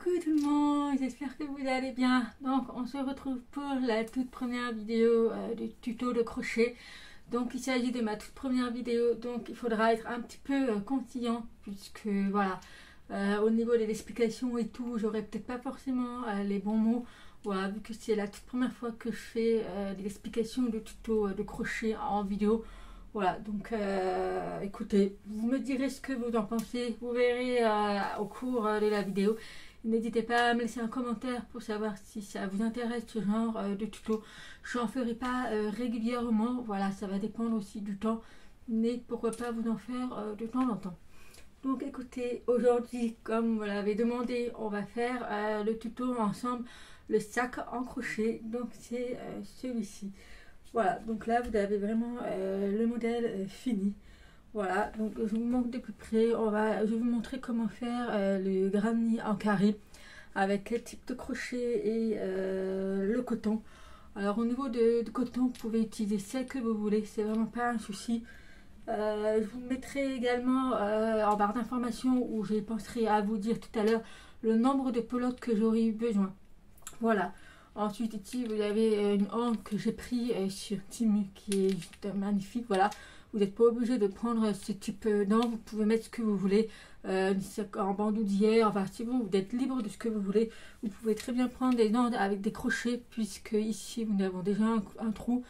Coucou tout le monde, j'espère que vous allez bien. Donc on se retrouve pour la toute première vidéo du tuto de crochet. Donc il s'agit de ma toute première vidéo, donc il faudra être un petit peu conscient puisque voilà, au niveau de l'explication et tout, j'aurai peut-être pas forcément les bons mots. Voilà, vu que c'est la toute première fois que je fais de l'explication de tuto de crochet en vidéo. Voilà, donc écoutez, vous me direz ce que vous en pensez, vous verrez au cours de la vidéo. N'hésitez pas à me laisser un commentaire pour savoir si ça vous intéresse ce genre de tuto. Je n'en ferai pas régulièrement, voilà, ça va dépendre aussi du temps, mais pourquoi pas vous en faire de temps en temps. Donc écoutez, aujourd'hui, comme vous l'avez demandé, on va faire le tuto ensemble, le sac en crochet, donc c'est celui-ci. Voilà, donc là vous avez vraiment le modèle fini. Voilà, donc je vous montre de plus près. Je vais vous montrer comment faire le granny en carré avec quel type de crochet et le coton. Alors au niveau de coton, vous pouvez utiliser celle que vous voulez, c'est vraiment pas un souci. Je vous mettrai également en barre d'informations où je penserai à vous dire tout à l'heure le nombre de pelotes que j'aurais eu besoin. Voilà. Ensuite ici vous avez une angle que j'ai pris sur Temu qui est juste magnifique. Voilà. Vous n'êtes pas obligé de prendre ce type d'angle, vous pouvez mettre ce que vous voulez, en bandoulière, enfin si vous êtes libre de ce que vous voulez. Vous pouvez très bien prendre des angles avec des crochets, puisque ici nous avons déjà un trou.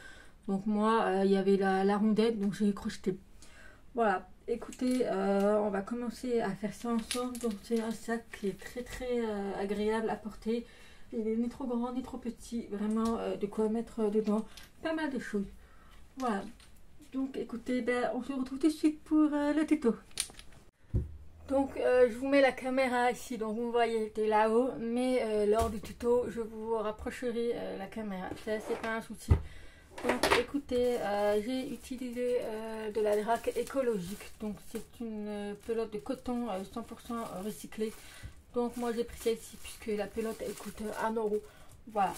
Donc moi, il y avait la rondette, donc j'ai crocheté. Voilà, écoutez, on va commencer à faire ça ensemble. Donc c'est un sac qui est très agréable à porter. Il n'est ni trop grand ni trop petit, vraiment de quoi mettre dedans pas mal de choses. Voilà. Donc écoutez, on se retrouve tout de suite pour le tuto. Donc je vous mets la caméra ici, donc vous me voyez de là-haut, mais lors du tuto je vous rapprocherai la caméra, ça c'est pas un souci. Donc écoutez, j'ai utilisé de la draque écologique, donc c'est une pelote de coton 100% recyclée. Donc moi j'ai pris celle-ci puisque la pelote elle coûte 1 €. Voilà.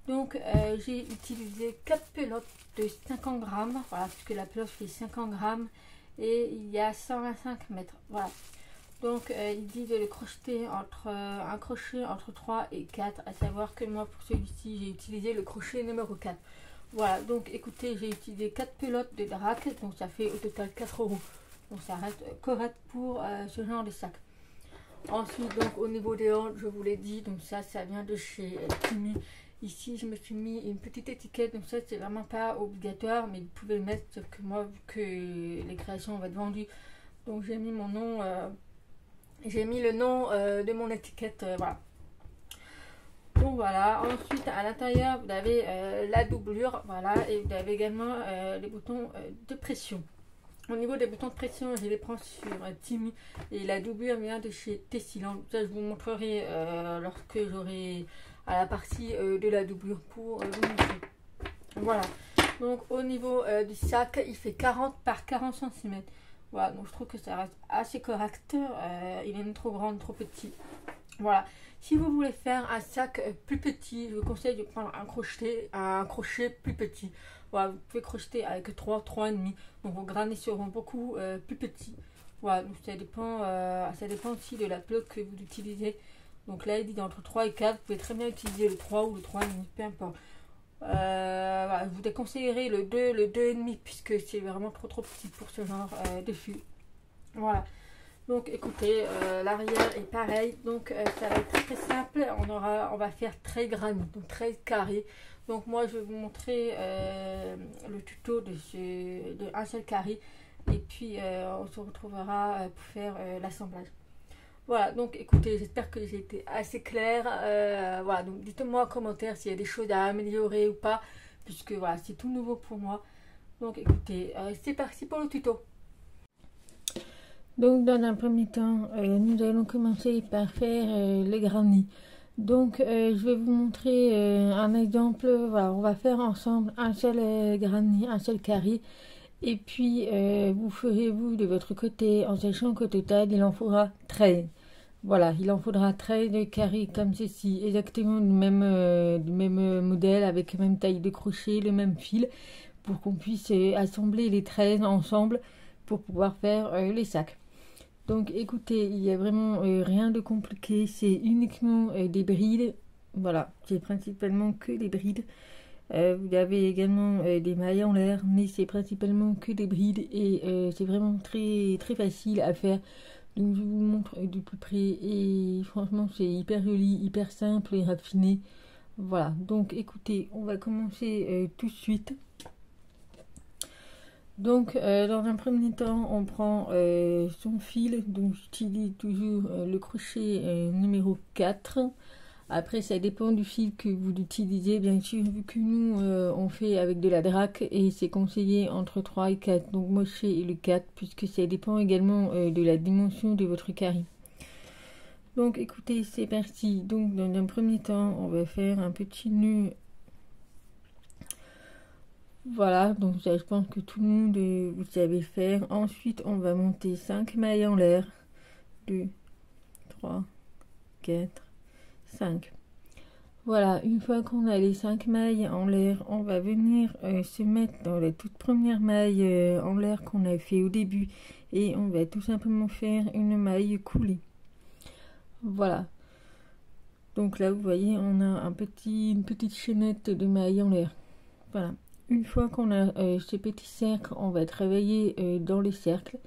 Donc j'ai utilisé 4 pelotes de 50 grammes, voilà, puisque la pelote fait 50 grammes et il y a 125 mètres. Voilà. Donc il dit de le crocheter un crochet entre 3 et 4, à savoir que moi pour celui-ci j'ai utilisé le crochet numéro 4. Voilà, donc écoutez, j'ai utilisé 4 pelotes de drac, donc ça fait au total 4 €. Donc ça reste correct pour ce genre de sac. Ensuite, donc au niveau des hanches, je vous l'ai dit, donc ça vient de chez Temu. Ici, je me suis mis une petite étiquette, donc ça, c'est vraiment pas obligatoire, mais vous pouvez le mettre, sauf que moi, vu que les créations vont être vendues, donc j'ai mis mon nom, j'ai mis le nom de mon étiquette, voilà. Donc voilà, ensuite à l'intérieur, vous avez la doublure, voilà, et vous avez également les boutons de pression. Au niveau des boutons de pression, je les prends sur Temu et la doublure vient de chez Tessiland. Ça, je vous montrerai lorsque j'aurai à la partie de la doublure pour vous montrer. Voilà. Donc au niveau du sac, il fait 40 par 40 cm. Voilà, donc je trouve que ça reste assez correct. Il est ni trop grand ni trop petit. Voilà. Si vous voulez faire un sac plus petit, je vous conseille de prendre un crochet plus petit. Voilà, vous pouvez crocheter avec 3,5. Donc vos granits seront beaucoup plus petits. Voilà, donc ça dépend aussi de la pelote que vous utilisez. Donc là, il dit entre 3 et 4. Vous pouvez très bien utiliser le 3 ou le 3,5, peu importe. Voilà, je vous déconseillerais le 2, le 2,5 puisque c'est vraiment trop petit pour ce genre de fil. Voilà. Donc écoutez, l'arrière est pareil, donc ça va être très simple, on va faire très granit, donc très carré. Donc moi je vais vous montrer le tuto de un seul carré et puis on se retrouvera pour faire l'assemblage. Voilà, donc écoutez, j'espère que j'ai été assez claire. Voilà, donc dites-moi en commentaire s'il y a des choses à améliorer ou pas, puisque voilà, c'est tout nouveau pour moi. Donc écoutez, c'est parti pour le tuto. Donc dans un premier temps, nous allons commencer par faire le granny. Donc je vais vous montrer un exemple. Voilà, on va faire ensemble un seul granny, un seul carré. Et puis vous ferez vous de votre côté en sachant qu'au total il en faudra 13. Voilà, il en faudra 13 carrés comme ceci, exactement du même modèle, avec la même taille de crochet, le même fil, pour qu'on puisse assembler les 13 ensemble pour pouvoir faire les sacs. Donc écoutez, il n'y a vraiment rien de compliqué, c'est uniquement des brides. Voilà, c'est principalement que des brides. Vous avez également des mailles en l'air, mais c'est principalement que des brides et c'est vraiment très très facile à faire. Donc je vous montre de plus près et franchement c'est hyper joli, hyper simple et raffiné. Voilà, donc écoutez, on va commencer tout de suite. Donc dans un premier temps, on prend son fil, donc j'utilise toujours le crochet numéro 4. Après, ça dépend du fil que vous utilisez, bien sûr, vu que nous, on fait avec de la draque et c'est conseillé entre 3 et 4. Donc moi, je fais le 4 puisque ça dépend également de la dimension de votre carré. Donc écoutez, c'est parti. Donc dans un premier temps, on va faire un petit nœud. Voilà, donc ça, je pense que tout le monde, vous savez faire. Ensuite, on va monter 5 mailles en l'air. 2, 3, 4, 5. Voilà, une fois qu'on a les 5 mailles en l'air, on va venir se mettre dans la toute première maille en l'air qu'on a fait au début et on va tout simplement faire une maille coulée. Voilà. Donc là, vous voyez, on a une petite chaînette de mailles en l'air. Voilà. Une fois qu'on a ce petit cercle, on va travailler dans les cercles.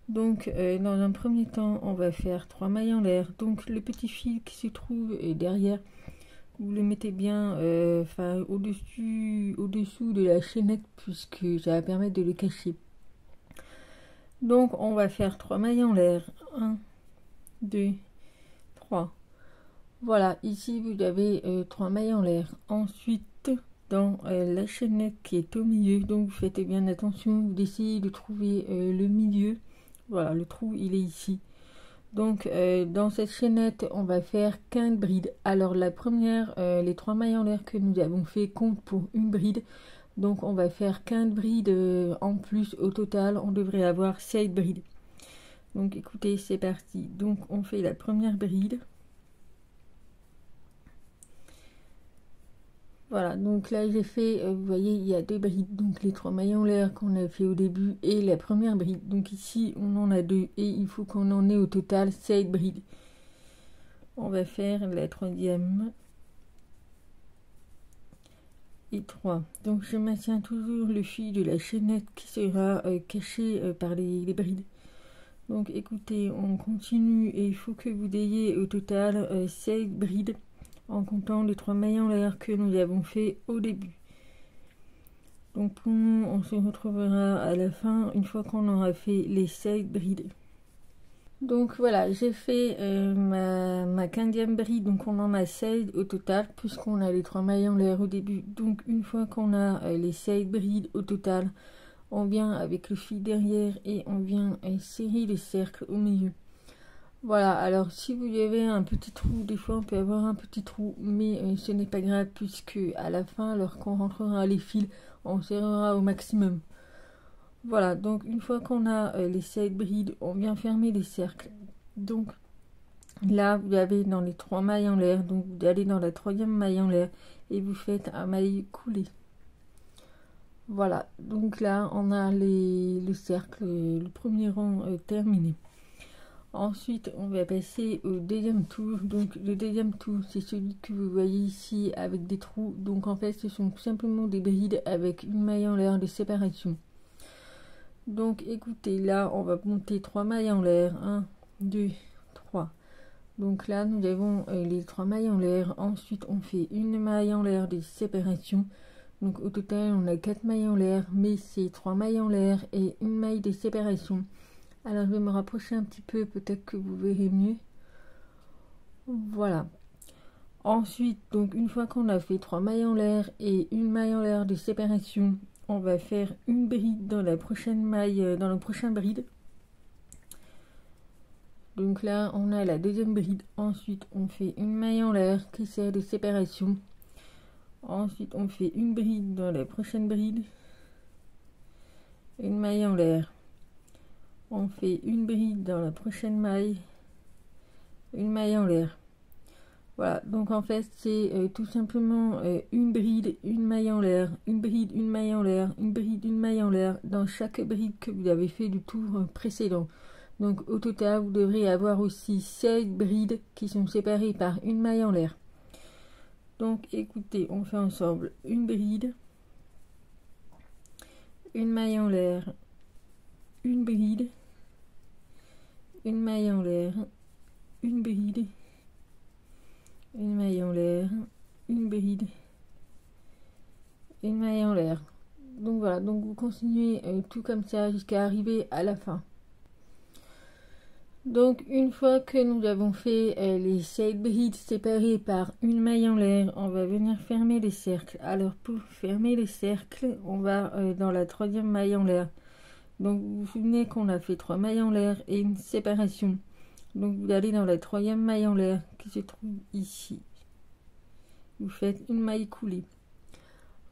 Donc, dans un premier temps, on va faire 3 mailles en l'air. Donc, le petit fil qui se trouve derrière, vous le mettez bien au-dessous de la chaînette puisque ça va permettre de le cacher. Donc on va faire 3 mailles en l'air. 1, 2, 3. Voilà, ici vous avez 3 mailles en l'air. Ensuite, dans la chaînette qui est au milieu, donc vous faites bien attention, vous essayez de trouver le milieu. Voilà, le trou il est ici. Donc dans cette chaînette on va faire 15 brides. Alors la première, les 3 mailles en l'air que nous avons fait comptent pour une bride. Donc on va faire 15 brides en plus. Au total on devrait avoir 7 brides. Donc écoutez, c'est parti. Donc on fait la première bride. Voilà, donc là j'ai fait, vous voyez, il y a 2 brides, donc les 3 mailles en l'air qu'on a fait au début et la première bride. Donc ici on en a 2 et il faut qu'on en ait au total 7 brides. On va faire la troisième et 3. Donc je maintiens toujours le fil de la chaînette qui sera caché par les brides. Donc écoutez, on continue et il faut que vous ayez au total 7 brides en comptant les 3 mailles en l'air que nous avons fait au début. Donc pour nous, on se retrouvera à la fin une fois qu'on aura fait les 7 brides. Donc voilà, j'ai fait ma 15e bride, donc on en a 16 au total puisqu'on a les 3 mailles en l'air au début. Donc une fois qu'on a les 7 brides au total, on vient avec le fil derrière et on vient serrer les cercles au milieu. Voilà, alors si vous avez un petit trou, des fois on peut avoir un petit trou, mais ce n'est pas grave puisque à la fin, lorsqu'on rentrera les fils, on serrera au maximum. Voilà, donc une fois qu'on a les 7 brides, on vient fermer les cercles. Donc là, vous avez dans les 3 mailles en l'air, donc vous allez dans la 3e maille en l'air et vous faites un maille coulé. Voilà, donc là on a le cercle, le premier rang terminé. Ensuite, on va passer au deuxième tour. Donc, le deuxième tour, c'est celui que vous voyez ici avec des trous. Donc, en fait, ce sont tout simplement des brides avec une maille en l'air de séparation. Donc, écoutez, là, on va monter 3 mailles en l'air. 1, 2, 3. Donc là, nous avons les 3 mailles en l'air. Ensuite, on fait une maille en l'air de séparation. Donc, au total, on a 4 mailles en l'air. Mais c'est 3 mailles en l'air et une maille de séparation. Alors je vais me rapprocher un petit peu, peut-être que vous verrez mieux. Voilà. Ensuite, donc une fois qu'on a fait 3 mailles en l'air et une maille en l'air de séparation, on va faire une bride dans la prochaine maille, dans le prochain bride. Donc là, on a la deuxième bride. Ensuite, on fait une maille en l'air qui sert de séparation. Ensuite, on fait une bride dans la prochaine bride. Une maille en l'air. On fait une bride dans la prochaine maille, une maille en l'air. Voilà, donc en fait c'est tout simplement une bride, une maille en l'air, une bride, une maille en l'air, une bride, une maille en l'air dans chaque bride que vous avez fait du tour précédent. Donc au total, vous devrez avoir aussi 7 brides qui sont séparées par une maille en l'air. Donc écoutez, on fait ensemble une bride, une maille en l'air, une bride, une maille en l'air, une bride, une maille en l'air, une bride, une maille en l'air. Donc voilà, donc vous continuez tout comme ça jusqu'à arriver à la fin. Donc une fois que nous avons fait les 7 brides séparées par une maille en l'air, on va venir fermer les cercles. Alors pour fermer les cercles, on va dans la troisième maille en l'air. Donc vous vous souvenez qu'on a fait 3 mailles en l'air et une séparation. Donc vous allez dans la troisième maille en l'air qui se trouve ici. Vous faites une maille coulée.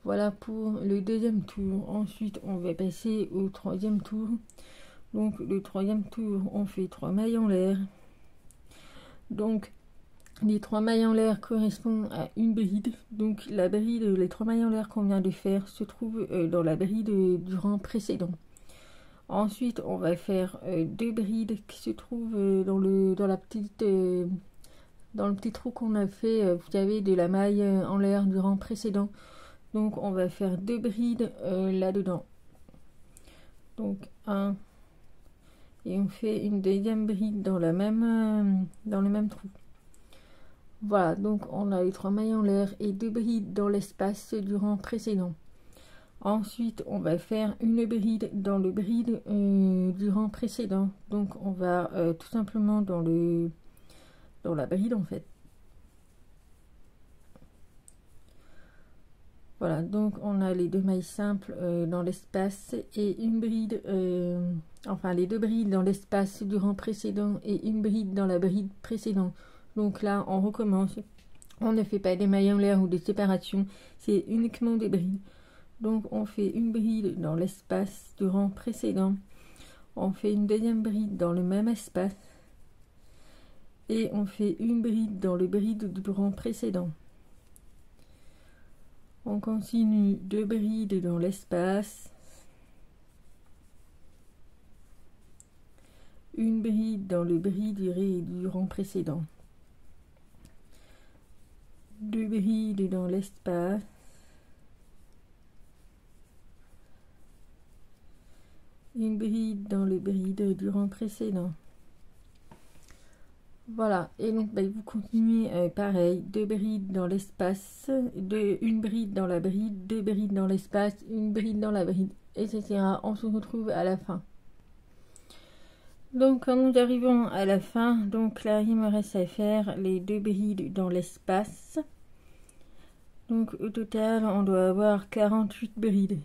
Voilà pour le deuxième tour. Ensuite on va passer au troisième tour. Donc le troisième tour, on fait 3 mailles en l'air. Donc les 3 mailles en l'air correspondent à une bride. Donc la bride, les 3 mailles en l'air qu'on vient de faire se trouvent dans la bride du rang précédent. Ensuite on va faire 2 brides qui se trouvent dans le petit trou qu'on a fait, vous savez, de la maille en l'air du rang précédent. Donc on va faire 2 brides là-dedans. Donc 1 et on fait une deuxième bride dans le même trou. Voilà, donc on a les 3 mailles en l'air et 2 brides dans l'espace du rang précédent. Ensuite on va faire une bride dans le bride du rang précédent. Donc on va tout simplement dans la bride en fait. Voilà, donc on a les 2 mailles simples dans l'espace et une bride, enfin les 2 brides dans l'espace du rang précédent et une bride dans la bride précédente. Donc là on recommence, on ne fait pas des mailles en l'air ou des séparations, c'est uniquement des brides. Donc on fait une bride dans l'espace du rang précédent, on fait une deuxième bride dans le même espace et on fait une bride dans le bride du rang précédent. On continue 2 brides dans l'espace, une bride dans le bride du rang précédent, 2 brides dans l'espace, une bride dans le bride du rang précédent. Voilà, et donc vous continuez pareil, 2 brides dans l'espace, une bride dans la bride, 2 brides dans l'espace, une bride dans la bride, etc. On se retrouve à la fin. Donc quand nous arrivons à la fin, donc là il me reste à faire les 2 brides dans l'espace. Donc au total on doit avoir 48 brides.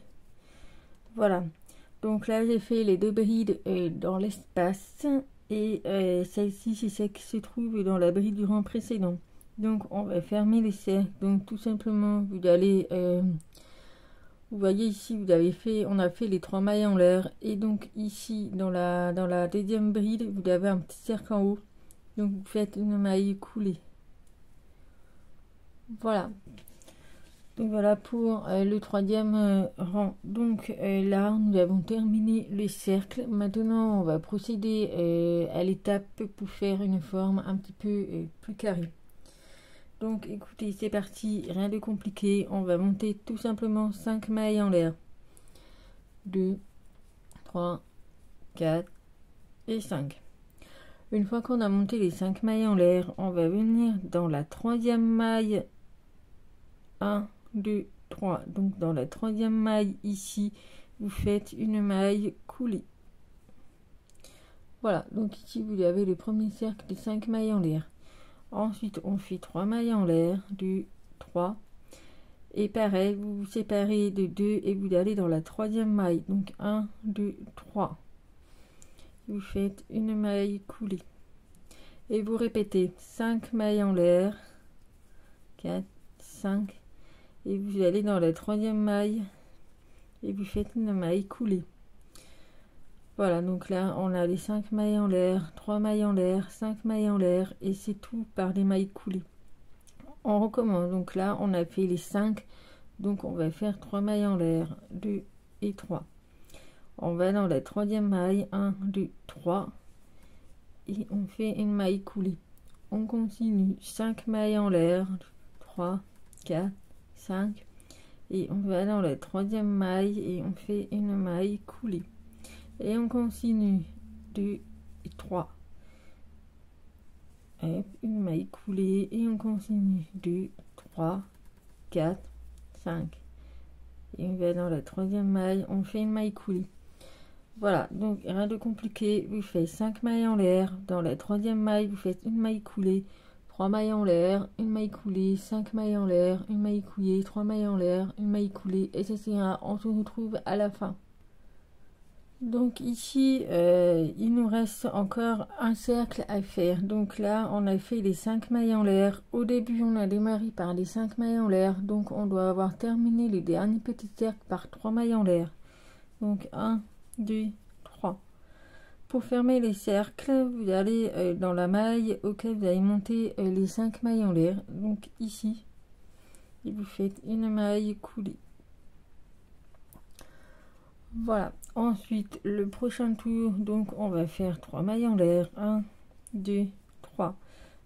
Voilà, donc là j'ai fait les 2 brides dans l'espace. Et celle-ci, c'est celle qui se trouve dans la bride du rang précédent. Donc on va fermer les cercles. Donc tout simplement, vous allez, vous voyez ici, on a fait les 3 mailles en l'air. Et donc ici, dans la deuxième bride, vous avez un petit cercle en haut. Donc vous faites une maille coulée. Voilà. Donc voilà pour le troisième rang. Donc là nous avons terminé le cercle. Maintenant on va procéder à l'étape pour faire une forme un petit peu plus carrée. Donc écoutez, c'est parti, rien de compliqué. On va monter tout simplement 5 mailles en l'air. 2, 3, 4 et 5. Une fois qu'on a monté les 5 mailles en l'air, on va venir dans la troisième maille. 1, 2, 3. Donc dans la troisième maille ici, vous faites une maille coulée. Voilà, donc ici vous avez le premier cercle de 5 mailles en l'air. Ensuite on fait 3 mailles en l'air, 2, 3. Et pareil, vous vous séparez de 2 et vous allez dans la troisième maille. Donc 1, 2, 3. Vous faites une maille coulée. Et vous répétez 5 mailles en l'air, 4, 5. Et vous allez dans la troisième maille et vous faites une maille coulée. Voilà, donc là on a les 5 mailles en l'air, 3 mailles en l'air, 5 mailles en l'air et c'est tout par des mailles coulées. On recommence, donc là on a fait les 5, donc on va faire 3 mailles en l'air, 2 et 3. On va dans la troisième maille, 1, 2, 3 et on fait une maille coulée. On continue 5 mailles en l'air, 3, 4, 5, et on va dans la troisième maille et on fait une maille coulée. Et on continue 2 et 3. Hop, une maille coulée et on continue 2, 3, 4, 5. Et on va dans la troisième maille, on fait une maille coulée. Voilà, donc rien de compliqué, vous faites 5 mailles en l'air, dans la troisième maille vous faites une maille coulée, 3 mailles en l'air, une maille coulée, 5 mailles en l'air, une maille coulée, 3 mailles en l'air, une maille coulée, etc. On se retrouve à la fin. Donc ici, il nous reste encore un cercle à faire. Donc là, on a fait les 5 mailles en l'air. Au début, on a démarré par les 5 mailles en l'air. Donc on doit avoir terminé le dernier petit cercle par 3 mailles en l'air. Donc 1, 2, 3. Pour fermer les cercles, vous allez dans la maille auquel vous allez monter les 5 mailles en l'air. Donc ici, et vous faites une maille coulée. Voilà, ensuite le prochain tour, donc on va faire 3 mailles en l'air, 1, 2, 3.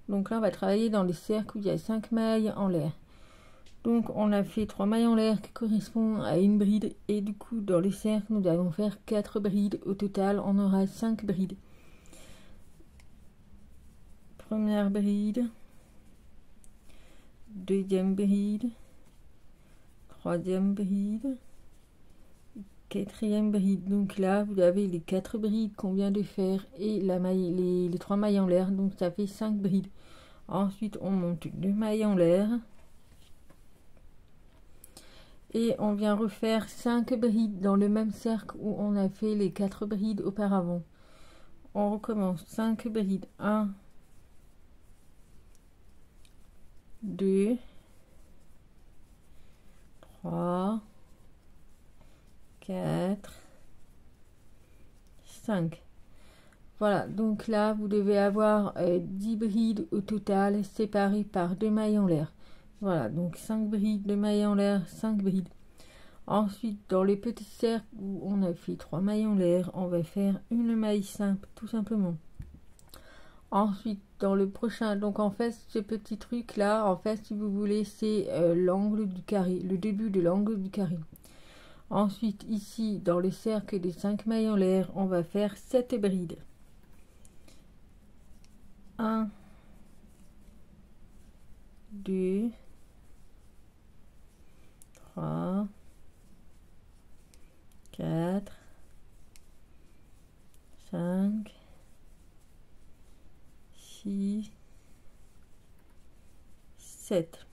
Donc là on va travailler dans les cercles où il y a 5 mailles en l'air. Donc on a fait 3 mailles en l'air qui correspond à une bride, et du coup dans les cercles nous allons faire 4 brides. Au total on aura 5 brides. Première bride, deuxième bride, troisième bride, quatrième bride. Donc là vous avez les 4 brides qu'on vient de faire et la maille, les 3 mailles en l'air, donc ça fait 5 brides. Ensuite on monte 2 mailles en l'air et on vient refaire 5 brides dans le même cercle où on a fait les 4 brides auparavant. On recommence 5 brides, 1, 2, 3, 4, 5. Voilà, donc là vous devez avoir 10 brides au total séparées par 2 mailles en l'air. Voilà, donc 5 brides, 2 mailles en l'air, 5 brides. Ensuite, dans les petits cercles où on a fait 3 mailles en l'air, on va faire une maille simple, tout simplement. Ensuite, dans le prochain, donc en fait, ce petit truc là, en fait, si vous voulez, c'est l'angle du carré, le début de l'angle du carré. Ensuite, ici, dans le cercle des 5 mailles en l'air, on va faire 7 brides. 1, 2, 3, 4, 5, 6, 7.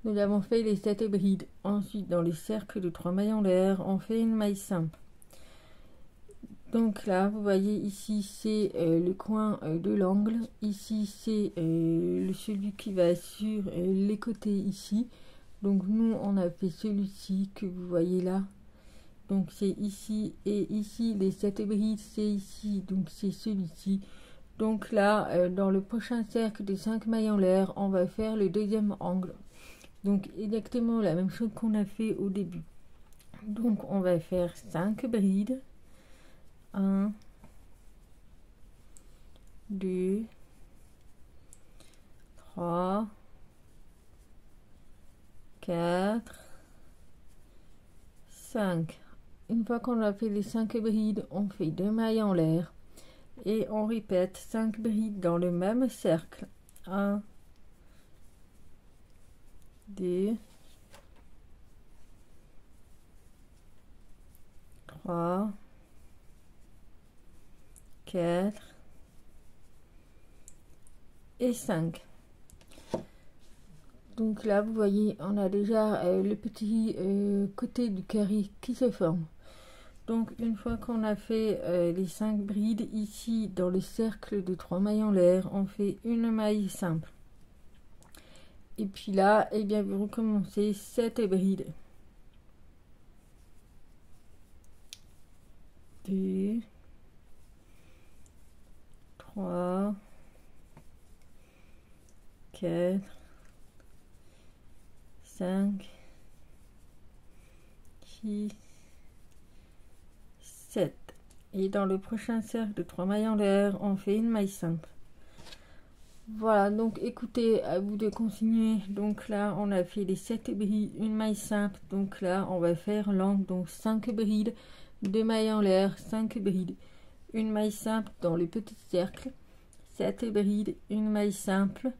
Nous avons fait les 7 brides. Ensuite, dans les cercles de 3 mailles en l'air, on fait une maille simple. Donc là, vous voyez ici, c'est le coin de l'angle. Ici, c'est celui qui va sur les côtés ici. Donc nous, on a fait celui-ci que vous voyez là. Donc c'est ici et ici, les 7 brides, c'est ici. Donc c'est celui-ci. Donc là, dans le prochain cercle des 5 mailles en l'air, on va faire le deuxième angle. Donc exactement la même chose qu'on a fait au début. Donc on va faire 5 brides. 1, 2, 3, 4, 5. Une fois qu'on a fait les 5 brides, on fait 2 mailles en l'air et on répète 5 brides dans le même cercle. 1, 2, 3, 4 et 5. Donc là, vous voyez, on a déjà le petit côté du carré qui se forme. Donc une fois qu'on a fait les 5 brides, ici dans le cercle de 3 mailles en l'air, on fait une maille simple. Et puis là, eh bien, vous recommencez 7 brides. 2, 3, 4, 5, 6, 7. Et dans le prochain cercle de 3 mailles en l'air, on fait une maille simple. Voilà, donc écoutez, à vous de continuer. Donc là, on a fait les 7 brides, une maille simple. Donc là, on va faire l'angle, donc 5 brides, 2 mailles en l'air, 5 brides, une maille simple dans le petit cercle, 7 brides, une maille simple.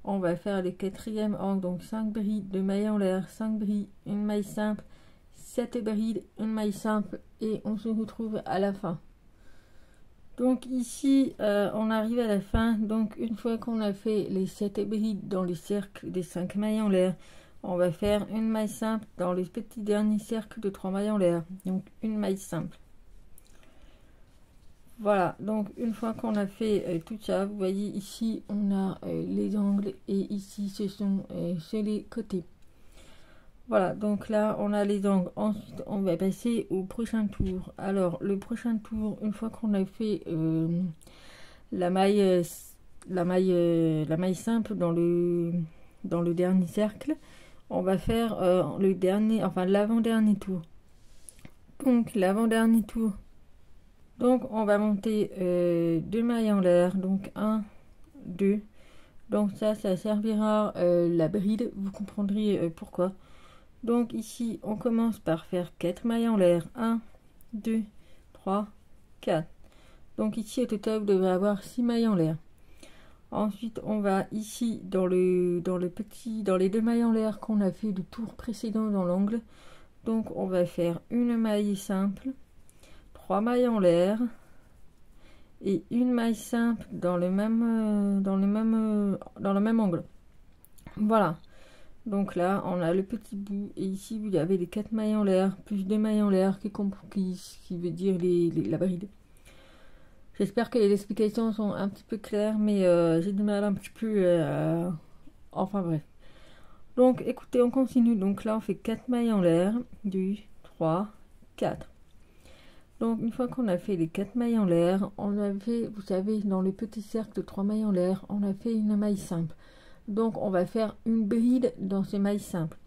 On va faire le quatrième angle, donc 5 brides, 2 mailles en l'air, 5 brides, une maille simple, 7 brides, une maille simple, et on se retrouve à la fin. Donc ici, on arrive à la fin. Donc une fois qu'on a fait les 7 brides dans le cercle des 5 mailles en l'air, on va faire une maille simple dans le petit dernier cercle de 3 mailles en l'air. Donc une maille simple. Voilà, donc une fois qu'on a fait tout ça, vous voyez ici, on a les angles et ici, ce sont sur les côtés. Voilà, donc là, on a les angles. Ensuite, on va passer au prochain tour. Alors, le prochain tour, une fois qu'on a fait la maille simple dans le dernier cercle, on va faire le dernier, enfin l'avant-dernier tour. Donc, l'avant-dernier tour. Donc, on va monter 2 mailles en l'air. Donc, 1, 2. Donc, ça servira la bride. Vous comprendrez pourquoi. Donc ici, on commence par faire 4 mailles en l'air. 1, 2, 3, 4. Donc ici, au total, vous devez avoir 6 mailles en l'air. Ensuite, on va ici, dans les 2 mailles en l'air qu'on a fait du tour précédent dans l'angle. Donc, on va faire une maille simple, 3 mailles en l'air et une maille simple dans le même angle. Voilà. Donc là, on a le petit bout, et ici, vous avez les 4 mailles en l'air, plus 2 mailles en l'air, qui veut dire la bride. J'espère que les explications sont un petit peu claires, mais j'ai du mal un petit peu enfin bref. Donc, écoutez, on continue. Donc là, on fait 4 mailles en l'air, 2, 3, 4. Donc, une fois qu'on a fait les 4 mailles en l'air, on a fait, vous savez, dans le petit cercle de 3 mailles en l'air, on a fait une maille simple. Donc, on va faire une bride dans ces mailles simples.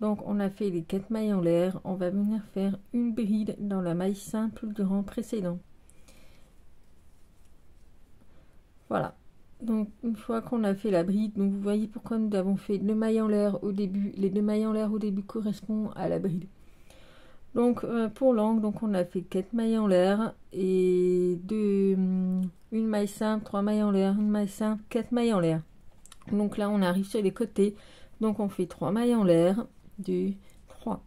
Donc, on a fait les 4 mailles en l'air. On va venir faire une bride dans la maille simple du rang précédent. Voilà. Donc, une fois qu'on a fait la bride, donc vous voyez pourquoi nous avons fait 2 mailles en l'air au début. Les 2 mailles en l'air au début correspondent à la bride. Donc, pour l'angle, donc on a fait 4 mailles en l'air et une maille simple, 3 mailles en l'air, une maille simple, 4 mailles en l'air. Donc là, on arrive sur les côtés. Donc, on fait 3 mailles en l'air. 2, 3.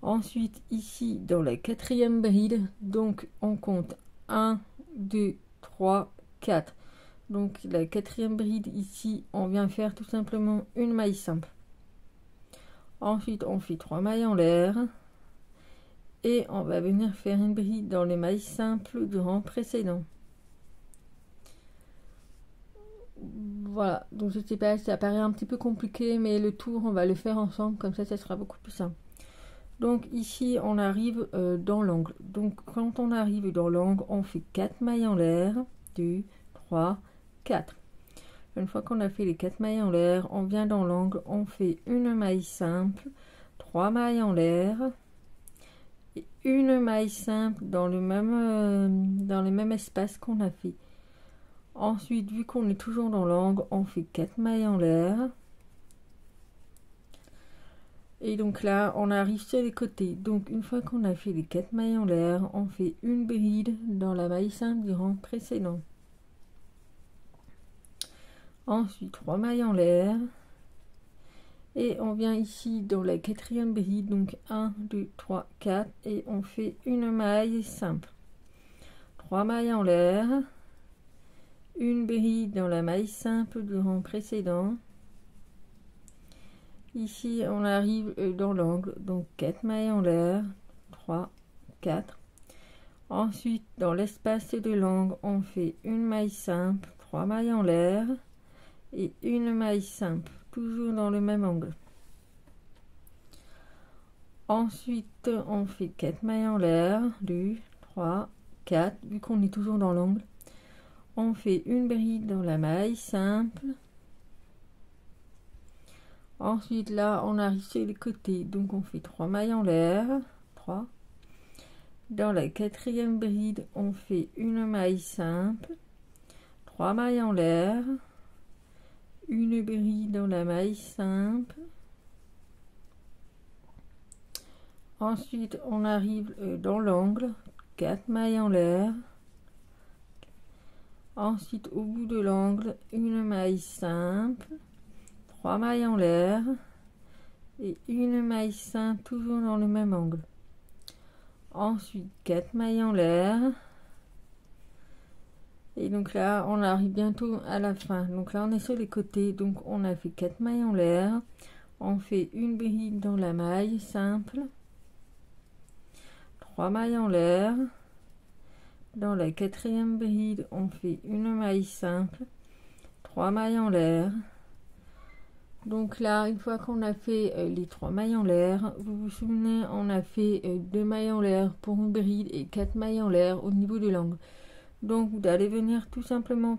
Ensuite, ici, dans la quatrième bride, donc, on compte 1, 2, 3, 4. Donc, la quatrième bride, ici, on vient faire tout simplement une maille simple. Ensuite, on fait 3 mailles en l'air. Et on va venir faire une bride dans les mailles simples du rang précédent. Voilà, donc je sais pas, ça paraît un petit peu compliqué, mais le tour, on va le faire ensemble, comme ça sera beaucoup plus simple. Donc ici, on arrive dans l'angle. Donc quand on arrive dans l'angle, on fait 4 mailles en l'air, 2, 3, 4. Une fois qu'on a fait les 4 mailles en l'air, on vient dans l'angle, on fait une maille simple, 3 mailles en l'air, et une maille simple dans le même espace qu'on a fait. Ensuite, vu qu'on est toujours dans l'angle, on fait 4 mailles en l'air. Et donc là, on arrive sur les côtés. Donc, une fois qu'on a fait les 4 mailles en l'air, on fait une bride dans la maille simple du rang précédent. Ensuite, 3 mailles en l'air. Et on vient ici dans la quatrième bride. Donc, 1, 2, 3, 4. Et on fait une maille simple. 3 mailles en l'air. Une bride dans la maille simple du rang précédent. Ici, on arrive dans l'angle, donc 4 mailles en l'air, 3, 4. Ensuite, dans l'espace de l'angle, on fait une maille simple, 3 mailles en l'air et une maille simple, toujours dans le même angle. Ensuite, on fait 4 mailles en l'air, 2, 3, 4, vu qu'on est toujours dans l'angle. On fait une bride dans la maille simple. Ensuite, là, on arrive sur les côtés. Donc, on fait 3 mailles en l'air. 3. Dans la quatrième bride, on fait une maille simple, 3 mailles en l'air, une bride dans la maille simple. Ensuite, on arrive dans l'angle, 4 mailles en l'air. Ensuite, au bout de l'angle, une maille simple, 3 mailles en l'air et une maille simple toujours dans le même angle. Ensuite, 4 mailles en l'air. Et donc là, on arrive bientôt à la fin. Donc là, on est sur les côtés. Donc, on a fait 4 mailles en l'air. On fait une bride dans la maille simple. 3 mailles en l'air. Dans la quatrième bride, on fait une maille simple. 3 mailles en l'air. Donc là, une fois qu'on a fait les 3 mailles en l'air, vous vous souvenez, on a fait 2 mailles en l'air pour une bride et 4 mailles en l'air au niveau de l'angle. Donc vous allez venir tout simplement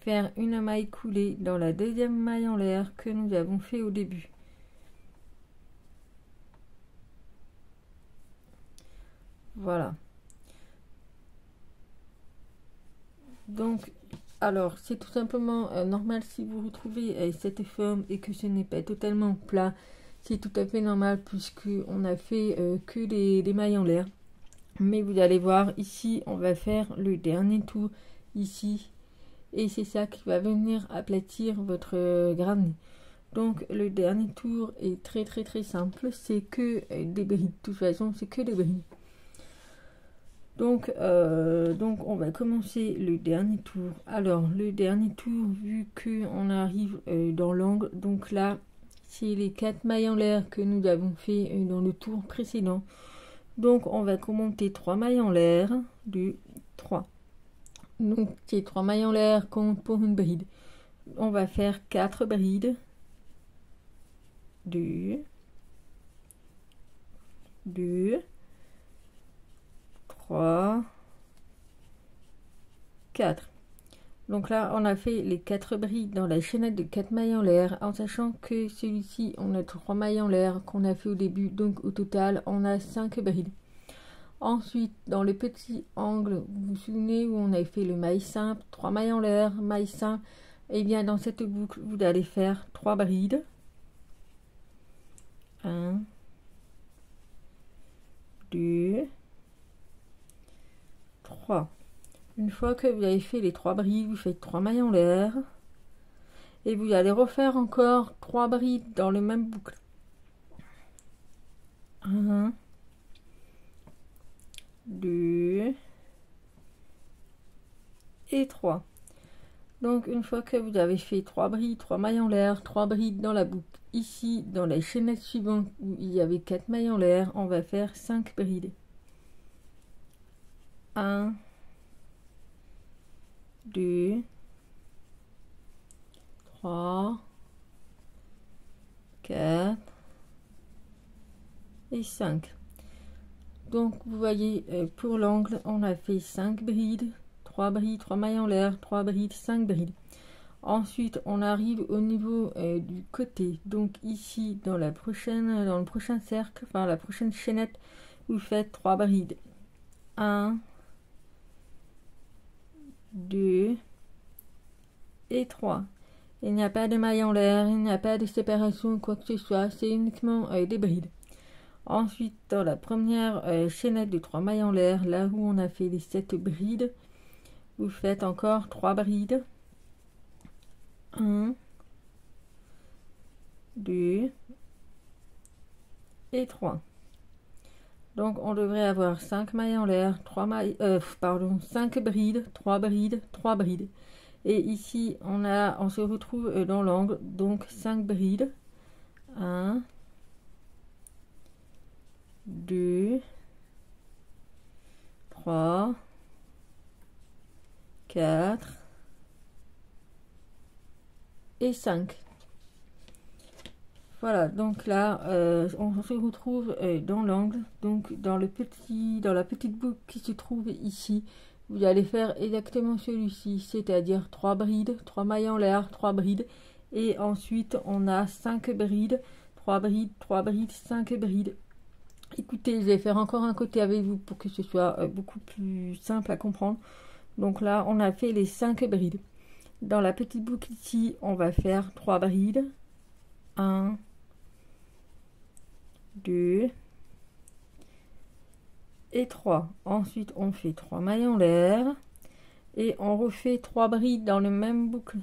faire une maille coulée dans la deuxième maille en l'air que nous avons fait au début. Voilà. Donc, alors, c'est tout simplement normal si vous retrouvez cette forme et que ce n'est pas totalement plat. C'est tout à fait normal puisque on a fait que des mailles en l'air. Mais vous allez voir, ici, on va faire le dernier tour ici. Et c'est ça qui va venir aplatir votre granny. Donc, le dernier tour est très simple. C'est que des brides. De toute façon, c'est que des brides. Donc, on va commencer le dernier tour. Alors, le dernier tour, vu qu'on arrive dans l'angle, donc là, c'est les 4 mailles en l'air que nous avons fait dans le tour précédent. Donc, on va commenter 3 mailles en l'air, 2, 3. Donc, ces 3 mailles en l'air comptent pour une bride. On va faire 4 brides. 2, 2, 3, 4. Donc là, on a fait les 4 brides dans la chaînette de 4 mailles en l'air, en sachant que celui-ci, on a 3 mailles en l'air qu'on a fait au début. Donc au total, on a 5 brides. Ensuite, dans le petit angle, vous vous souvenez où on a fait le maille simple, 3 mailles en l'air, maille simple. Et bien dans cette boucle, vous allez faire 3 brides. 1, 2, 3. Une fois que vous avez fait les 3 brides, vous faites 3 mailles en l'air et vous allez refaire encore 3 brides dans le même boucle. 1, 2 et 3. Donc une fois que vous avez fait 3 brides, 3 mailles en l'air, 3 brides dans la boucle, ici dans la chaînette suivante où il y avait 4 mailles en l'air, on va faire 5 brides. 1, 2, 3, 4 et 5. Donc vous voyez, pour l'angle, on a fait 5 brides, 3 brides, 3 mailles en l'air, 3 brides, 5 brides. Ensuite, on arrive au niveau du côté. Donc ici, dans le prochain cercle, enfin la prochaine chaînette, vous faites 3 brides. 1, 2 et 3. Il n'y a pas de maille en l'air, il n'y a pas de séparation, quoi que ce soit, c'est uniquement des brides. Ensuite, dans la première chaînette de 3 mailles en l'air, là où on a fait les 7 brides, vous faites encore 3 brides. 1, 2 et 3. Donc on devrait avoir 5 mailles en l'air, 5 brides, 3 brides, 3 brides. Et ici on se retrouve dans l'angle, donc 5 brides. 1, 2, 3, 4 et 5. Voilà, donc là, on se retrouve dans l'angle, donc dans la petite boucle qui se trouve ici. Vous allez faire exactement celui-ci, c'est-à-dire 3 brides, 3 mailles en l'air, 3 brides. Et ensuite, on a 5 brides, 3 brides, 3 brides, 5 brides. Écoutez, je vais faire encore un côté avec vous pour que ce soit beaucoup plus simple à comprendre. Donc là, on a fait les 5 brides. Dans la petite boucle ici, on va faire 3 brides. 1, 2 et 3. Ensuite, on fait 3 mailles en l'air et on refait 3 brides dans le même boucle.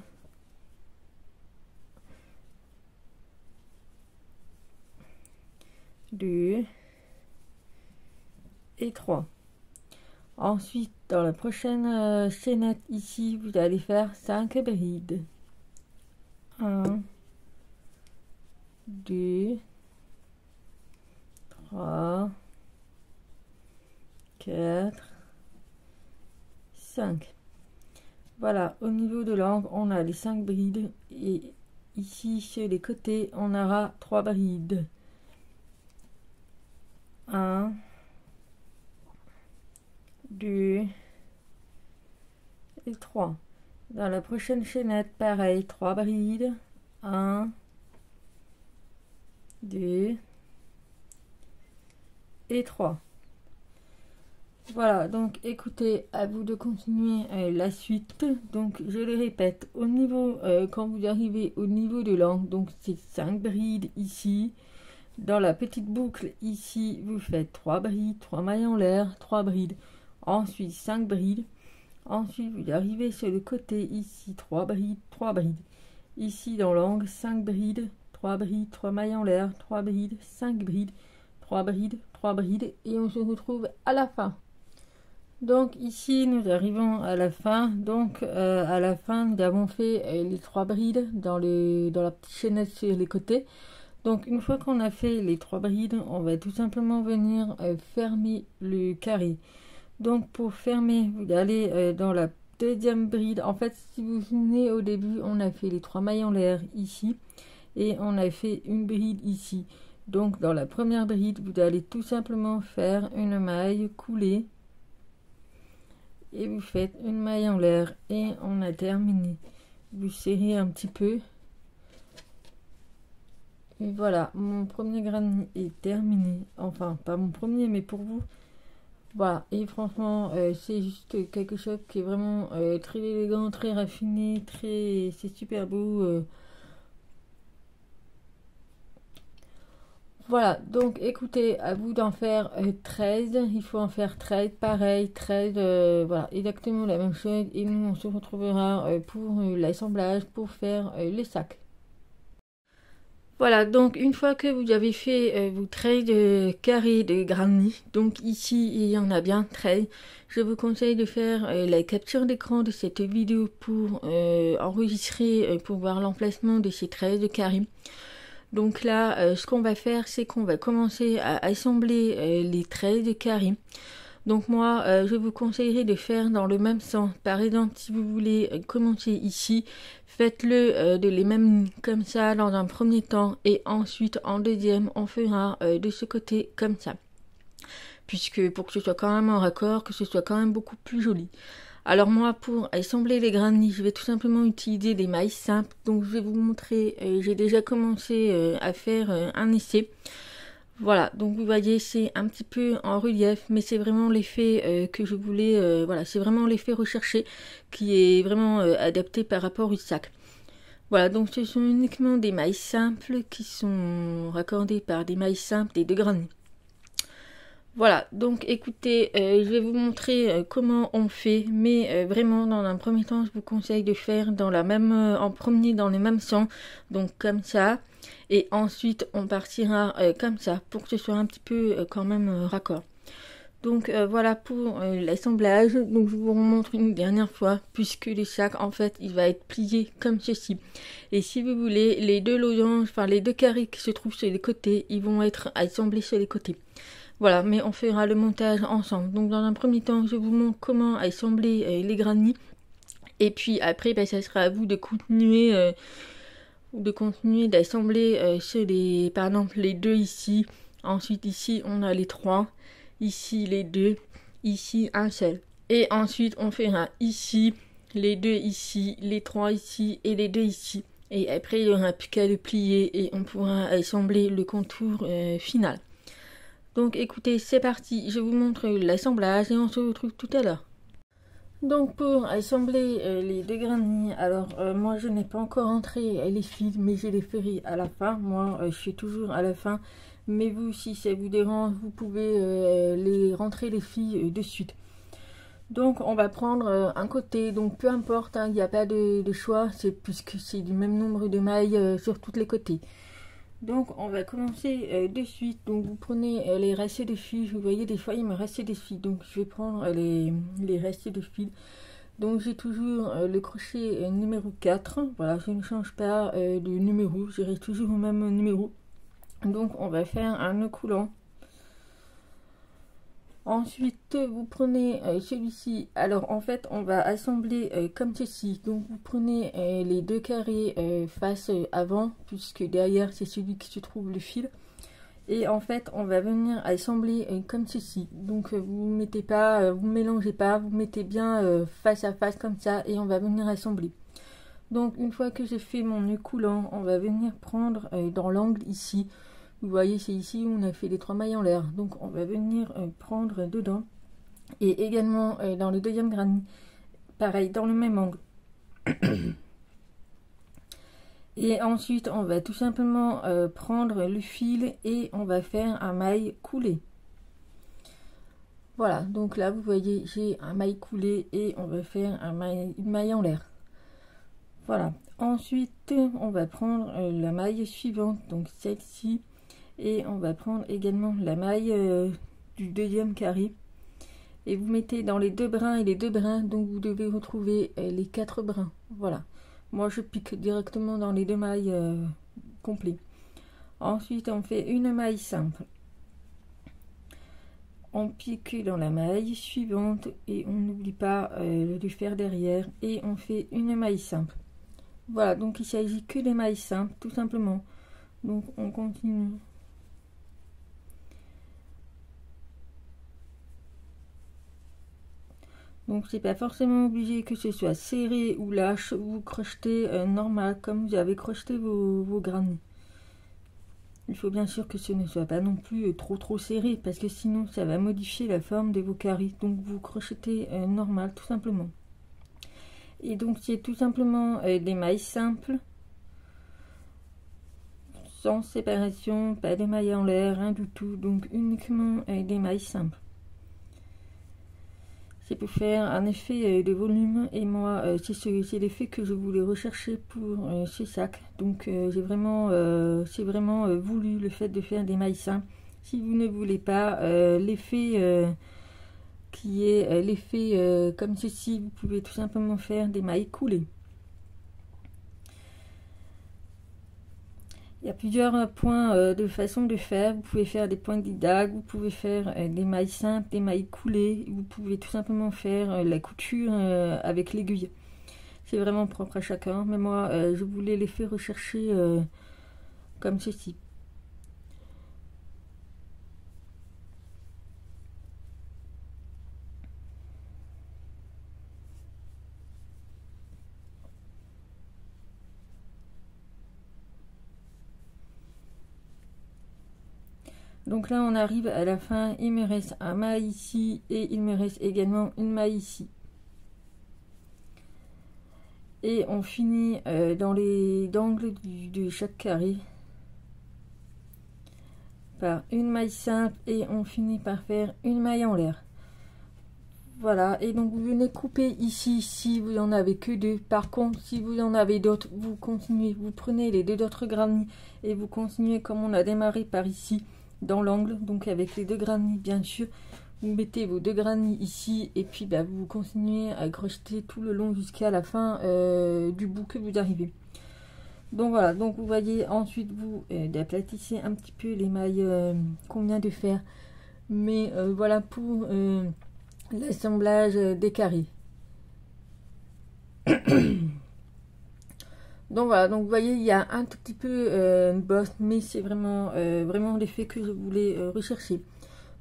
2 et 3. Ensuite, dans la prochaine chaînette ici, vous allez faire 5 brides. 1, 2, 3, 4, 5. Voilà, au niveau de l'angle, on a les 5 brides et ici, sur les côtés, on aura 3 brides. 1, 2 et 3. Dans la prochaine chaînette, pareil, 3 brides. 1, 2 et 3. Voilà, donc écoutez, à vous de continuer la suite. Donc je le répète, au niveau, quand vous arrivez au niveau de l'angle, donc c'est 5 brides ici. Dans la petite boucle ici, vous faites 3 brides, 3 mailles en l'air, 3 brides. Ensuite 5 brides. Ensuite vous arrivez sur le côté ici, 3 brides, 3 brides. Ici dans l'angle, 5 brides, 3 brides, 3 mailles en l'air, 3 brides, 5 brides, 3 brides, 3 brides. Et on se retrouve à la fin. Donc ici nous arrivons à la fin. Donc à la fin nous avons fait les 3 brides dans la petite chaînette sur les côtés. Donc une fois qu'on a fait les 3 brides, on va tout simplement venir fermer le carré. Donc pour fermer, vous allez dans la deuxième bride. En fait, si vous vous souvenez, au début, on a fait les 3 mailles en l'air ici et on a fait une bride ici. Donc dans la première bride, vous allez tout simplement faire une maille coulée et vous faites une maille en l'air et on a terminé. Vous serrez un petit peu. Et voilà, mon premier granny est terminé. Enfin, pas mon premier, mais pour vous. Voilà, et franchement, c'est juste quelque chose qui est vraiment très élégant, très raffiné, c'est super beau. Voilà, donc écoutez, à vous d'en faire 13. Il faut en faire 13, pareil, 13, voilà, exactement la même chose. Et nous, on se retrouvera pour l'assemblage, pour faire les sacs. Voilà, donc une fois que vous avez fait vos 13 carrés de granny, donc ici il y en a bien 13, je vous conseille de faire la capture d'écran de cette vidéo pour enregistrer, pour voir l'emplacement de ces 13 carrés. Donc là, ce qu'on va faire, c'est qu'on va commencer à assembler les 13 carrés. Donc moi, je vous conseillerais de faire dans le même sens. Par exemple, si vous voulez commencer ici, faites-le de les mêmes comme ça dans un premier temps. Et ensuite, en deuxième, on fera de ce côté comme ça. Puisque pour que ce soit quand même en raccord, que ce soit quand même beaucoup plus joli. Alors moi, pour assembler les granny, je vais tout simplement utiliser des mailles simples. Donc je vais vous montrer, j'ai déjà commencé à faire un essai. Voilà, donc vous voyez, c'est un petit peu en relief, mais c'est vraiment l'effet que je voulais, voilà, c'est vraiment l'effet recherché qui est vraiment adapté par rapport au sac. Voilà, donc ce sont uniquement des mailles simples qui sont raccordées par des mailles simples des 2 granny. Voilà, donc écoutez, je vais vous montrer comment on fait, mais vraiment dans un premier temps, je vous conseille de faire dans la même, en premier dans les mêmes sens, donc comme ça, et ensuite on partira comme ça, pour que ce soit un petit peu quand même raccord. Donc voilà pour l'assemblage, donc je vous remontre une dernière fois, puisque le sac en fait il va être plié comme ceci. Et si vous voulez, les 2 losanges, enfin les 2 carrés qui se trouvent sur les côtés, ils vont être assemblés sur les côtés. Voilà, mais on fera le montage ensemble. Donc dans un premier temps, je vous montre comment assembler les granny. Et puis après, ça sera à vous de continuer d'assembler sur les, par exemple, les 2 ici. Ensuite ici, on a les 3. Ici, les 2. Ici, un seul. Et ensuite, on fera ici, les 2 ici, les 3 ici et les 2 ici. Et après, il n'y aura plus qu'à le plier et on pourra assembler le contour final. Donc écoutez, c'est parti, je vous montre l'assemblage et on se retrouve tout à l'heure. Donc pour assembler les deux granits, alors moi je n'ai pas encore entré les fils, mais je les ferai à la fin. Moi je fais toujours à la fin, mais vous, si ça vous dérange, vous pouvez les rentrer les fils de suite. Donc on va prendre un côté, donc peu importe, il n'y a pas de choix, c'est puisque c'est du même nombre de mailles sur tous les côtés. Donc on va commencer de suite. Donc vous prenez les restes de fil. Vous voyez, des fois il me reste des fils, donc je vais prendre les restes de fil. Donc j'ai toujours le crochet numéro 4. Voilà, je ne change pas de numéro, j'irai toujours au même numéro. Donc on va faire un nœud coulant. Ensuite, vous prenez celui-ci. Alors, en fait, on va assembler comme ceci. Donc, vous prenez les deux carrés face avant, puisque derrière, c'est celui qui se trouve le fil. Et en fait, on va venir assembler comme ceci. Donc, vous mettez pas, vous mélangez pas, vous mettez bien face à face comme ça, et on va venir assembler. Donc, une fois que j'ai fait mon nœud coulant, on va venir prendre dans l'angle ici. Vous voyez, c'est ici où on a fait les 3 mailles en l'air. Donc on va venir prendre dedans. Et également dans le deuxième granit. Pareil, dans le même angle. Et ensuite, on va tout simplement prendre le fil et on va faire un maille coulé. Voilà, donc là, vous voyez, j'ai un maille coulé et on va faire une maille en l'air. Voilà. Ensuite, on va prendre la maille suivante, donc celle-ci. Et on va prendre également la maille du deuxième carré et vous mettez dans les deux brins et les deux brins, donc vous devez retrouver les 4 brins. Voilà, moi je pique directement dans les deux mailles complets. Ensuite on fait une maille simple, on pique dans la maille suivante et on n'oublie pas de faire derrière et on fait une maille simple. Voilà, donc il s'agit que des mailles simples tout simplement. Donc on continue. Donc c'est pas forcément obligé que ce soit serré ou lâche, vous crochetez normal comme vous avez crocheté vos granits. Il faut bien sûr que ce ne soit pas non plus trop serré parce que sinon ça va modifier la forme de vos carrés. Donc vous crochetez normal tout simplement. Et donc c'est tout simplement des mailles simples, sans séparation, pas de mailles en l'air, rien du tout. Donc uniquement des mailles simples. C'est pour faire un effet de volume et moi c'est l'effet que je voulais rechercher pour ce sac. Donc c'est vraiment voulu le fait de faire des mailles simples. Si vous ne voulez pas l'effet qui est l'effet comme ceci, vous pouvez tout simplement faire des mailles coulées. Il y a plusieurs points de façon de faire. Vous pouvez faire des points de didague, vous pouvez faire des mailles simples, des mailles coulées. Vous pouvez tout simplement faire la couture avec l'aiguille. C'est vraiment propre à chacun. Mais moi, je voulais les faire rechercher comme ceci. Donc là on arrive à la fin, il me reste un maille ici et il me reste également une maille ici. Et on finit dans les angles de chaque carré par une maille simple et on finit par faire une maille en l'air. Voilà, et donc vous venez couper ici si vous n'en avez que 2. Par contre, si vous en avez d'autres, vous continuez, vous prenez les 2 autres granits et vous continuez comme on a démarré par ici. Dans l'angle, donc avec les 2 granits bien sûr, vous mettez vos 2 granits ici et puis vous continuez à crocheter tout le long jusqu'à la fin du bout que vous arrivez. Donc voilà, donc vous voyez ensuite vous aplatissez un petit peu les mailles qu'on vient de faire, mais voilà pour l'assemblage des carrés. Donc voilà, donc vous voyez, il y a un tout petit peu une bosse, mais c'est vraiment l'effet que je voulais rechercher.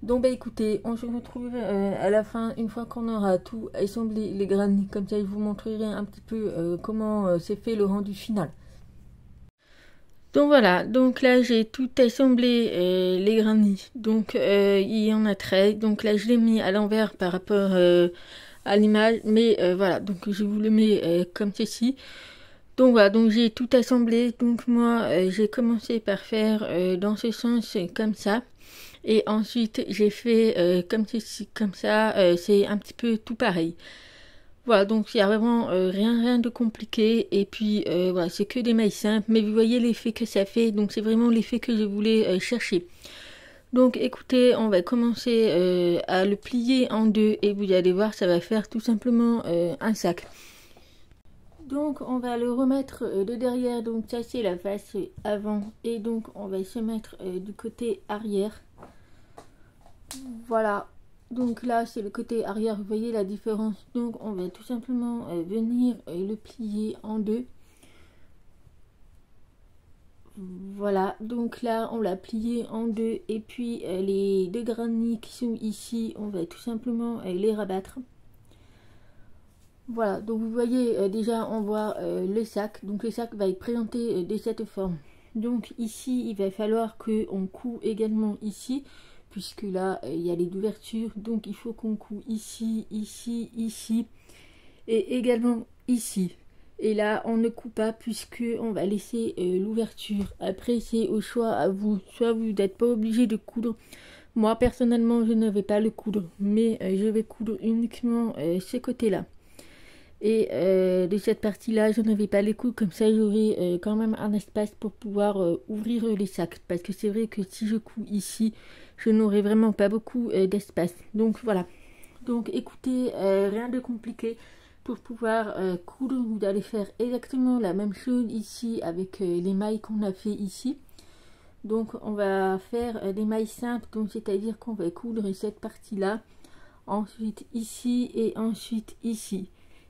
Donc écoutez, on se retrouve à la fin, une fois qu'on aura tout assemblé les granits, comme ça je vous montrerai un petit peu comment c'est fait le rendu final. Donc voilà, donc là j'ai tout assemblé les granits, donc il y en a 13, donc là je l'ai mis à l'envers par rapport à l'image, mais voilà, donc je vous le mets comme ceci. Donc voilà, donc j'ai tout assemblé, donc moi j'ai commencé par faire dans ce sens comme ça, et ensuite j'ai fait comme ceci, comme ça, c'est un petit peu tout pareil. Voilà, donc il n'y a vraiment rien de compliqué, et puis voilà, c'est que des mailles simples, mais vous voyez l'effet que ça fait, donc c'est vraiment l'effet que je voulais chercher. Donc écoutez, on va commencer à le plier en deux, et vous allez voir, ça va faire tout simplement un sac. Donc on va le remettre de derrière, donc ça c'est la face avant, et donc on va se mettre du côté arrière. Voilà. Donc là, c'est le côté arrière, vous voyez la différence. Donc on va tout simplement venir le plier en deux. Voilà, donc là, on l'a plié en deux. Et puis les deux granits qui sont ici, on va tout simplement les rabattre. Voilà, donc vous voyez, déjà, on voit le sac. Donc le sac va être présenté de cette forme. Donc ici, il va falloir qu'on coud également ici, puisque là il y a les ouvertures, donc il faut qu'on coud ici, ici, ici et également ici. Et là on ne coud pas puisque on va laisser l'ouverture. Après c'est au choix à vous, soit vous n'êtes pas obligé de coudre. Moi personnellement je ne vais pas le coudre, mais je vais coudre uniquement ce côté là. Et de cette partie là je ne vais pas les coudre, comme ça j'aurai quand même un espace pour pouvoir ouvrir les sacs, parce que c'est vrai que si je couds ici je n'aurai vraiment pas beaucoup d'espace. Donc voilà, donc écoutez, rien de compliqué. Pour pouvoir coudre, vous allez faire exactement la même chose ici avec les mailles qu'on a fait ici. Donc on va faire des mailles simples, donc c'est-à-dire qu'on va coudre cette partie là, ensuite ici et ensuite ici.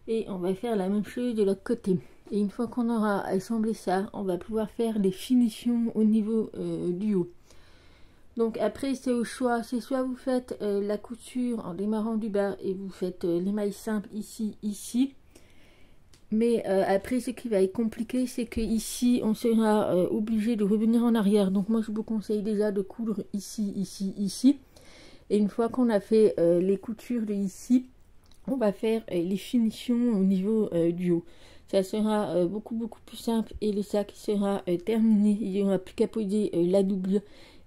Et on va faire la même chose de l'autre côté. Et une fois qu'on aura assemblé ça, on va pouvoir faire des finitions au niveau du haut. Donc après c'est au choix, c'est soit vous faites la couture en démarrant du bas et vous faites les mailles simples ici, ici. Mais après ce qui va être compliqué, c'est que ici on sera obligé de revenir en arrière. Donc moi je vous conseille déjà de coudre ici, ici, ici. Et une fois qu'on a fait les coutures de ici, on va faire les finitions au niveau du haut. Ça sera beaucoup plus simple et le sac sera terminé. Il n'y aura plus qu'à poser la doublure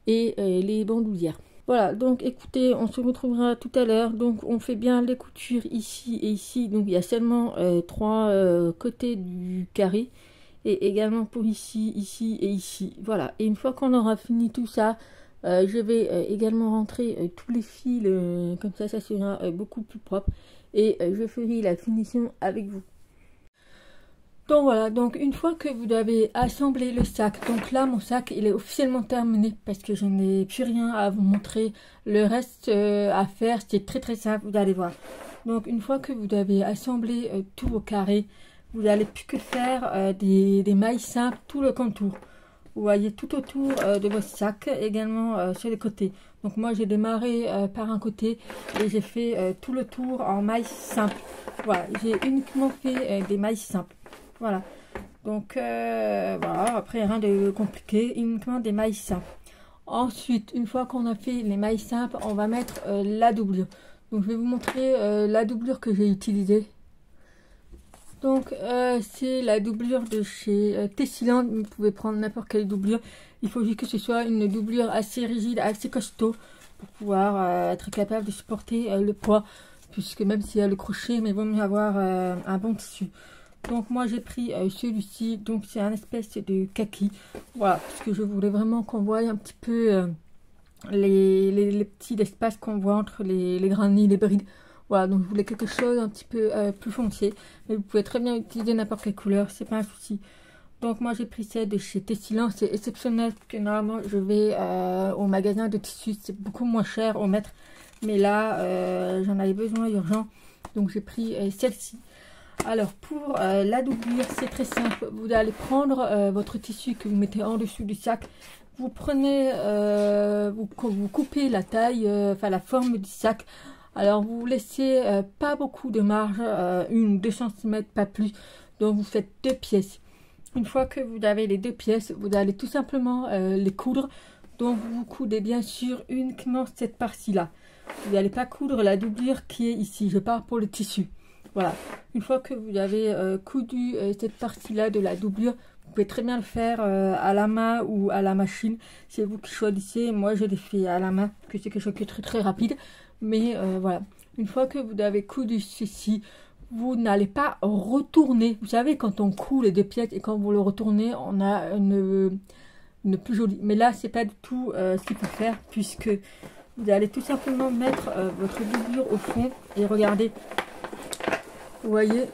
et les bandoulières. Voilà, donc écoutez, on se retrouvera tout à l'heure. Donc on fait bien les coutures ici et ici. Donc il y a seulement 3 côtés du carré, et également pour ici, ici et ici. Voilà, et une fois qu'on aura fini tout ça, je vais également rentrer tous les fils, comme ça sera beaucoup plus propre, et je ferai la finition avec vous. Donc voilà, donc une fois que vous avez assemblé le sac, donc là mon sac il est officiellement terminé parce que je n'ai plus rien à vous montrer. Le reste à faire, c'est très simple, vous allez voir. Donc une fois que vous avez assemblé tous vos carrés, vous n'allez plus que faire des mailles simples tout le contour. Vous voyez tout autour de votre sac, également sur les côtés. Donc moi j'ai démarré par un côté et j'ai fait tout le tour en mailles simples. Voilà, j'ai uniquement fait des mailles simples. Voilà, donc voilà, après rien de compliqué, uniquement des mailles simples. Ensuite, une fois qu'on a fait les mailles simples, on va mettre la doublure. Donc je vais vous montrer la doublure que j'ai utilisée. Donc c'est la doublure de chez Tessiland. Vous pouvez prendre n'importe quelle doublure. Il faut juste que ce soit une doublure assez rigide, assez costaud, pour pouvoir être capable de supporter le poids. Puisque même s'il y a le crochet, mais il vaut mieux avoir un bon tissu. Donc moi j'ai pris celui-ci, donc c'est un espèce de kaki. Voilà, parce que je voulais vraiment qu'on voie un petit peu les petits espaces qu'on voit entre les granits, les brides. Voilà, donc je voulais quelque chose un petit peu plus foncé. Mais vous pouvez très bien utiliser n'importe quelle couleur, c'est pas un souci. Donc moi j'ai pris celle de chez Tessiland, c'est exceptionnel parce que normalement je vais au magasin de tissus, c'est beaucoup moins cher au mètre. Mais là j'en avais besoin urgent, donc j'ai pris celle-ci. Alors pour la doublure, c'est très simple. Vous allez prendre votre tissu que vous mettez en dessous du sac. Vous prenez, vous coupez la taille, enfin la forme du sac. Alors vous laissez pas beaucoup de marge, 1 ou 2 cm, pas plus. Donc vous faites 2 pièces. une fois que vous avez les deux pièces, vous allez tout simplement les coudre. Donc vous coudez bien sûr uniquement cette partie-là. Vous n'allez pas coudre la doublure qui est ici. Je pars pour le tissu. Voilà. Une fois que vous avez coudu cette partie-là de la doublure, vous pouvez très bien le faire à la main ou à la machine. C'est vous qui choisissez. Moi, je l'ai fait à la main, parce que c'est quelque chose qui est très très rapide. Mais voilà. Une fois que vous avez coudu ceci, vous n'allez pas retourner. Vous savez, quand on coud les deux pièces et quand vous le retournez, on a une plus jolie. Mais là, c'est pas du tout ce qu'il faut faire, puisque vous allez tout simplement mettre votre doublure au fond et regardez. Vous voyez,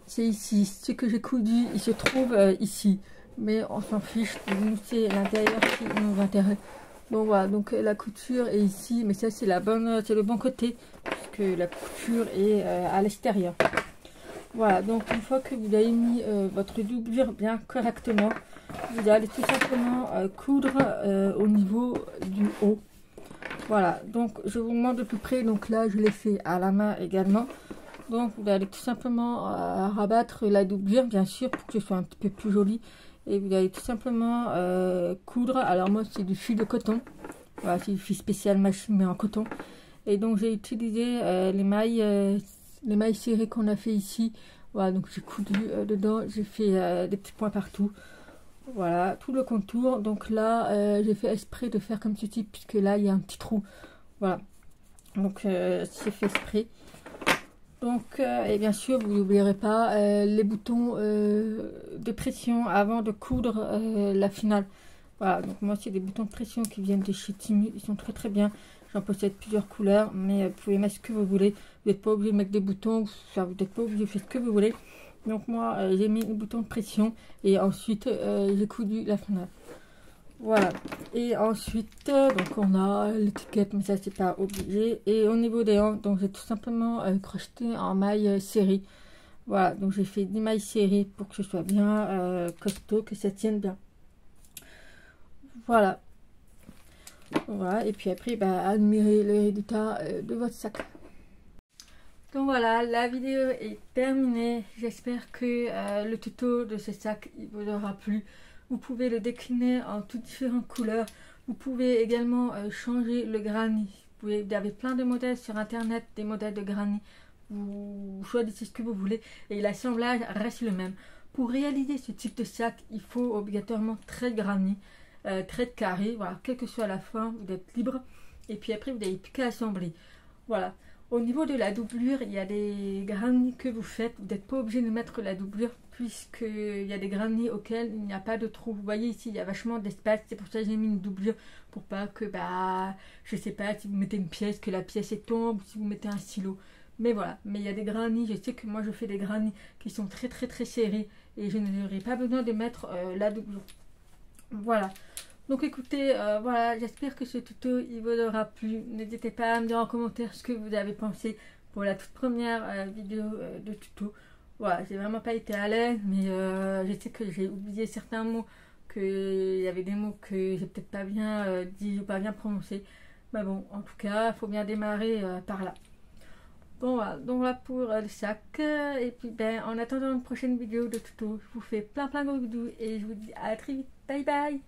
c'est ici. Ce que j'ai coudu, il se trouve ici. Mais on s'en fiche. Nous, c'est l'intérieur qui nous intéresse. Donc voilà, donc la couture est ici. Mais ça, c'est le bon côté. Puisque la couture est à l'extérieur. Voilà, donc une fois que vous avez mis votre doublure bien correctement, vous allez tout simplement coudre au niveau du haut. Voilà, donc je vous montre de plus près. Donc là, je l'ai fait à la main également. Donc vous allez tout simplement rabattre la doublure, bien sûr, pour que ce soit un petit peu plus joli. Et vous allez tout simplement coudre. Alors moi, c'est du fil de coton. Voilà, c'est du fil spécial machine, mais en coton. Et donc j'ai utilisé les mailles serrées qu'on a fait ici. Voilà, donc j'ai coudu dedans. J'ai fait des petits points partout. Voilà, tout le contour. Donc là, j'ai fait exprès de faire comme ceci, puisque là, il y a un petit trou. Voilà, donc c'est fait exprès. Donc, et bien sûr, vous n'oublierez pas les boutons de pression avant de coudre la finale. Voilà, donc moi, c'est des boutons de pression qui viennent de chez Temu. Ils sont très très bien. J'en possède plusieurs couleurs, mais vous pouvez mettre ce que vous voulez. Vous n'êtes pas obligé de mettre des boutons, enfin, vous n'êtes pas obligé de faire ce que vous voulez. Donc moi, j'ai mis les boutons de pression et ensuite, j'ai coudu la finale. Voilà, et ensuite donc on a l'étiquette, mais ça c'est pas obligé. Et au niveau des hanches, donc j'ai tout simplement crocheté en maille serrée. Voilà, donc j'ai fait 10 mailles serrées pour que ce soit bien costaud, que ça tienne bien. Voilà, voilà, et puis après admirez le résultat de votre sac. Donc voilà, la vidéo est terminée. J'espère que le tuto de ce sac il vous aura plu. Vous pouvez le décliner en toutes différentes couleurs. Vous pouvez également changer le granit. Vous avez plein de modèles sur internet, des modèles de granit. Vous choisissez ce que vous voulez et l'assemblage reste le même. Pour réaliser ce type de sac, il faut obligatoirement trait de granit, trait de carré. Voilà, quelle que soit la forme, vous êtes libre. Et puis après, vous n'avez plus qu'à assembler. Voilà. Au niveau de la doublure, il y a des granits que vous faites. Vous n'êtes pas obligé de mettre la doublure puisqu'il y a des granits auxquels il n'y a pas de trou. Vous voyez ici, il y a vachement d'espace. C'est pour ça que j'ai mis une doublure pour pas que, je sais pas, si vous mettez une pièce, que la pièce est tombe ou si vous mettez un stylo. Mais voilà, mais il y a des granits. Je sais que moi, je fais des granits qui sont très très très serrés et je n'aurai pas besoin de mettre la doublure. Voilà. Donc écoutez, voilà, j'espère que ce tuto il vous aura plu. N'hésitez pas à me dire en commentaire ce que vous avez pensé pour la toute première vidéo de tuto. Voilà, j'ai vraiment pas été à l'aise, mais je sais que j'ai oublié certains mots, qu'il y avait des mots que j'ai peut-être pas bien dit ou pas bien prononcé. Mais bon, en tout cas, il faut bien démarrer par là. Bon voilà, donc voilà pour le sac. Et puis en attendant une prochaine vidéo de tuto, je vous fais plein de gros bisous et je vous dis à très vite. Bye bye.